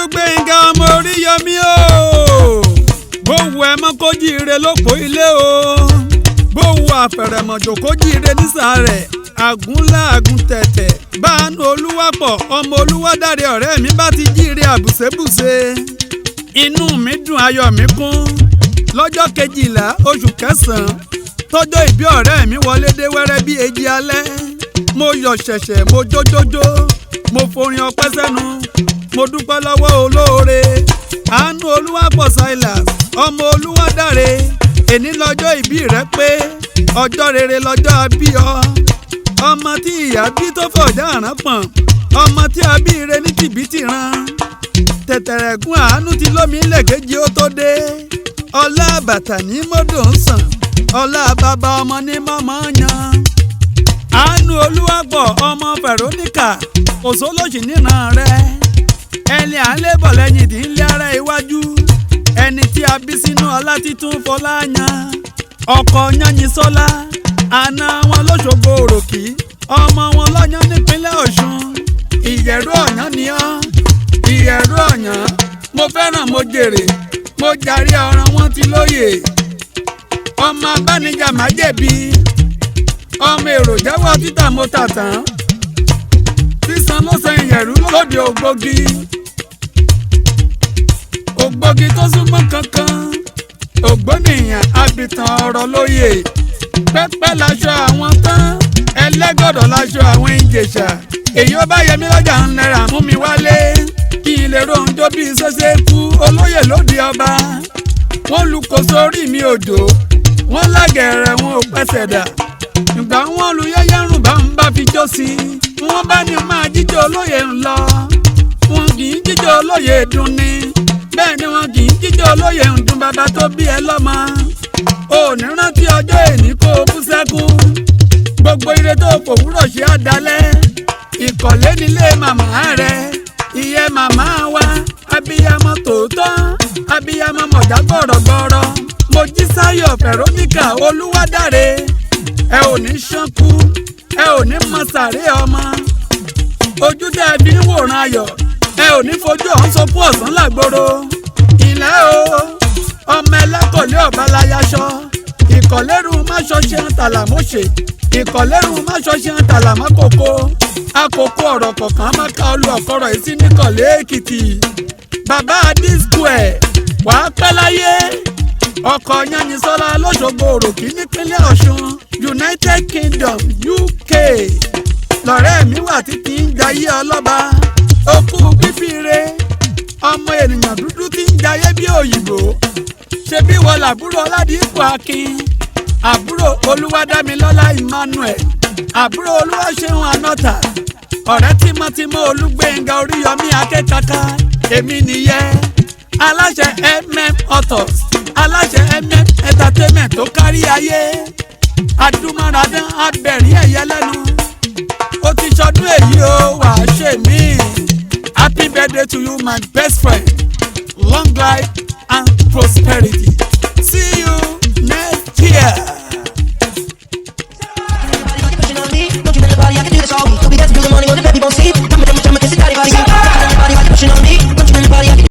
Olúgbénga ọmọ Oríyọmí o. Bó wu ẹ mọ́ kó jíire lópò ilé o. Bó wu àfẹ̀rẹ̀mọ̀jò kó jíire nísàlẹ̀. Àgúnlá àgùntẹ̀tẹ̀. Báànú Olúwapọ̀ ọmọ Olúwadáre ọ̀rẹ́ mi bá ti jíire àbùsébùsé. Inú mi dùn ayọ̀ mi kún. Lọ́jọ́ 12 oṣù kẹsàn-án. Tọ́jọ́ ìbí ọ̀rẹ́ mi wọlé dé wẹ́rẹ́ bí èjì alẹ́. Mo yọ̀ ṣẹ̀ṣẹ̀ mo jójójó. Mo forin ọpẹ́ sẹ́nu. Mo dúpẹ́ lọ́wọ́ olóore. Àánú Olúwapọ̀ Silas ọmọ Olúwadáre. Èní lọ́jọ́ ìbí rẹ pé ọjọ́ rere lọ́jọ́ abí ọ. Ọmọ tí ìyá bí tó fọ̀já àrán pọ̀n. Ọmọ tí a bí ire ní tìbítì ran. Tẹ̀tẹ̀rẹ̀gún àánú ti lómi lẹ́gẹ́jì ó tó dé. Ọlá bàtà ní mọ́dò ń sàn. Ọlá bàbá ọmọ ní mọ́mọ́ yan. Àánú Olúwapọ̀ ọmọ Veronica òṣòlóṣì níran rẹ. Ẹni à ń lébọ̀ lẹ́yìn tí ń lé ara iwájú. Ẹni tí a bí sínú ọlá títún fọlá yan. Ọkọ Yányísọ́lá àna wọn lóṣogbo Òròkì. Ọmọ wọn lọ́yàn nípínlẹ̀ Ọ̀ṣun. Ìyẹ̀rú Ọ̀yàn ni ọ́. Ìyẹ̀rú Ọ̀yàn mo fẹ́ràn mo jèrè. Mo jàre ọ̀ràn wọn ti lóye. Ọmọ abánijà má jẹ̀bi. Ọmọ èrò jẹ́wọ́ títà mo tà tán. Sísan ló san Ìyẹ̀rú lóde ògbógi. Ògbógi tó súnmọ́ kankan. Ògbónìyàn àbìtàn ọ̀rọ̀ lóye. Pẹ́pẹ́ laṣọ àwọn tán. Ẹlẹ́gọ̀dọ̀ laṣọ àwọn Ìjẹ̀ṣà. Èyí ó bá yẹmí lọ́jà ń náírà mú mi wálé. Kí n lè rohunjó bí ṣẹṣẹ kú olóyè lóde ọba. Wọ́n lu kò sórí mi òjò. Wọ́n lágẹ̀rẹ̀ wọn ò pẹ́sẹ̀ dà. Ìgbà wọn lu yẹ́yẹ́rùn bá ń bá fi jó sí. Wọ́n bá ní máa jíjó olóyè ń lọ. Wọn kì í jíjó olóyè dùn ni. Bẹ́ẹ̀ ni wọn kì í jíjó olóyè ń dùn bàbá tó bí ẹ lọ́mọ. O ní rántí ọjọ́ èní kó o bú sẹ́kún. Gbogbo ire tó fòwúrọ̀ ṣe àdálẹ́. Ìkọ̀lé nílé màmá rẹ̀. Ìyẹn màmá wa. Abiyamọ tòótọ́. Abiyamọ mọ̀já gbọ̀rọ̀gbọ̀rọ̀. Mojísáyọ̀ Veronica Olúwadáre. Ẹ ò ní ṣánkú. Ẹ ò ní mọ sàré ọmọ. Ojú tẹ́ ẹ fi ń wòran ayọ̀. Ẹ ò ní fojú ọ̀hún sọkún ọ̀sán làgbòrò. Ilẹ̀ o. Ọmọ ẹlẹ́kọ̀lé ọ̀bálayáṣọ. Ìkọ̀lérù máṣọṣe tàlàmọ́ṣe. Ìkọ̀lérù máṣọṣe tàlàmọ́kòkò. Àkókò ọ̀rọ̀ kọ̀ọ̀kan máa ka olú ọ̀kọ̀rọ̀ yìí sí níkọ̀lé Èkìtì. Bàbá D-Square wàá pẹ́ láyé. Ọkọ Yányísọ́lá lóṣogbo Òròkì nípínlẹ̀ Ọ̀ṣun United Kingdom UK. Lọ̀rẹ́ mi wà títí ń jayé ọlọ́ba. Ó kú fífíre. Ọmọ ènìyàn dúdú tí ń jayé bí òyìnbó. Ṣebí wọ́n làbúrò Ọládìpọ̀ Akin. Àbúrò Olúwadámilọ́lá Emmanuel. Àbúrò Olúwaṣeun Anọ́tà. Ọ̀rẹ́ tímọ́tímọ́ Olúgbénga Oríyọmí akẹ́kọ̀ọ́ká. Èmi nìyẹn. Aláṣẹ Authors. Aláṣẹ Entertainment tó kárí ayé. Adúmọ̀ràdán abẹ̀rí ẹ̀yẹ lẹ́nu. Ó ti ṣọdún èyí o wà á ṣe mí. Happy birthday to you my best friend. Long life and prosperity.